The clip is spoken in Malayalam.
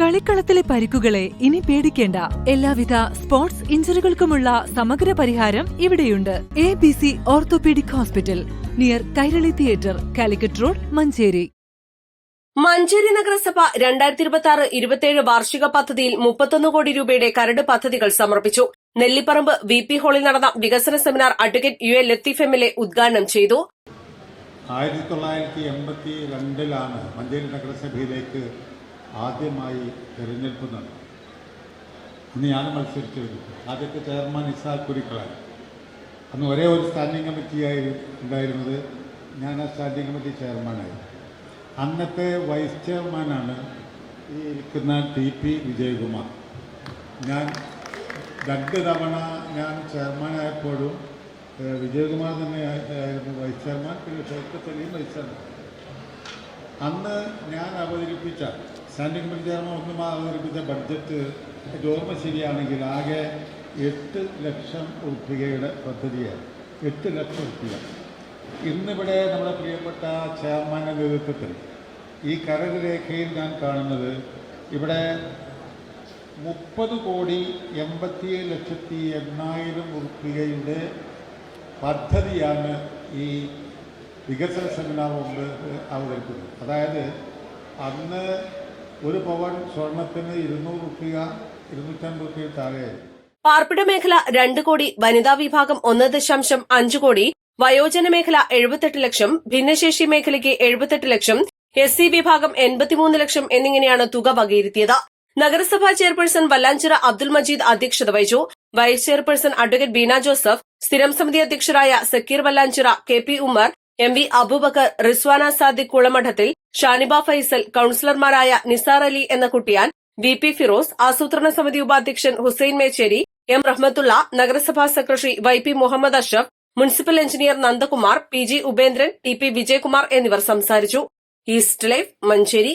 കളിക്കളത്തിലെ പരിക്കുകളെ ഇനി പേടിക്കേണ്ട. എല്ലാവിധ സ്പോർട്സ് ഇഞ്ചുറികൾക്കുമുള്ള സമഗ്ര പരിഹാരം ഇവിടെയുണ്ട്. ABC orthopaedic hospital, near Kairali theatre, Calicut road, Manjeri. Manjeri നഗരസഭ 2026-27 വാർഷിക പദ്ധതിയിൽ 31 കോടി രൂപയുടെ കരട് പദ്ധതികൾ സമർപ്പിച്ചു. നെല്ലിപ്പറമ്പ് VP ഹാളിൽ നടന്ന വികസന seminar advocate UA Latheef MLA ഉദ്ഘാടനം ചെയ്തു. 1982 മഞ്ചേരി നഗരസഭയിലേക്ക് ആദ്യമായി തെരഞ്ഞെടുപ്പ് നടന്നു. അന്ന് ഞാൻ മത്സരിച്ചു വരും. ആദ്യത്തെ ചെയർമാൻ ഇസാഖ് കുരിക്കളാണ്. അന്ന് ഒരേ ഒരു സ്റ്റാൻഡിംഗ് കമ്മിറ്റിയായി ഉണ്ടായിരുന്നത്. ഞാൻ ആ സ്റ്റാൻഡിംഗ് കമ്മിറ്റി ചെയർമാനായിരുന്നു. അന്നത്തെ വൈസ് ചെയർമാനാണ് ഈ ഇരിക്കുന്ന TP വിജയകുമാർ. ഞാൻ 2 തവണ ഞാൻ ചെയർമാനായപ്പോഴും വിജയകുമാർ തന്നെ ആയിരുന്നു വൈസ് ചെയർമാൻ, പിന്നെ ഷൗക്കത്ത് അലിയും വൈസ് ചെയർമാൻ. അന്ന് ഞാൻ അവതരിപ്പിച്ച സ്റ്റാൻഡിംഗ് കമ്മിറ്റി ചെയർമാൻ അവതരിപ്പിച്ച ബഡ്ജറ്റ് ഓർമ്മ ശരിയാണെങ്കിൽ ആകെ 8 ലക്ഷം രൂപയുടെ പദ്ധതിയാണ്. 8 ലക്ഷം രൂപ. ഇന്നിവിടെ നമ്മുടെ പ്രിയപ്പെട്ട ചെയർമാൻ്റെ നേതൃത്വത്തിൽ ഈ കരട് രേഖയിൽ ഞാൻ കാണുന്നത് ഇവിടെ 30,87,800,000 രൂപയുടെ പദ്ധതിയാണ് ഈ വികസന സെമിനാർ കൊണ്ട് അവതരിപ്പിക്കുന്നത്. അതായത് അന്ന് 1 പവൻ സ്വർണത്തിന് 200 രൂപ 250 രൂപയിൽ താഴെയായിരുന്നു. പാർപ്പിട മേഖല 2 കോടി, വനിതാ വിഭാഗം 1.5 കോടി, വയോജന മേഖല 78 ലക്ഷം, ഭിന്നശേഷി മേഖലയ്ക്ക് 78 ലക്ഷം, SC വിഭാഗം 83 ലക്ഷം എന്നിങ്ങനെയാണ് തുക വകയിരുത്തിയത്. നഗരസഭാ ചെയർപേഴ്സൺ വല്ലാഞ്ചിറ അബ്ദുൽ മജീദ് അധ്യക്ഷത വഹിച്ചു. Vice chairperson advocate Beena Joseph, സ്ഥിരം സമിതി അധ്യക്ഷരായ സക്കീർ വല്ലാഞ്ചിറ, KP ഉമ്മർ, MV അബൂബക്കർ, റിസ്വാന സാദിഖ് കുളമഠത്തിൽ, ഷാനിബ ഫൈസൽ, കൌൺസിലർമാരായ നിസാർ അലി എന്ന കുട്ടിയാൻ, VP ഫിറോസ്, ആസൂത്രണ സമിതി ഉപാധ്യക്ഷൻ ഹുസൈൻ മേച്ചേരി, M റഹ്മത്തുള്ള, നഗരസഭാ secretary YP Muhammed Ashraf, municipal engineer Nandakumar, PG Upendran, TP Vijayakumar എന്നിവർ സംസാരിച്ചു. East live, Manjeri.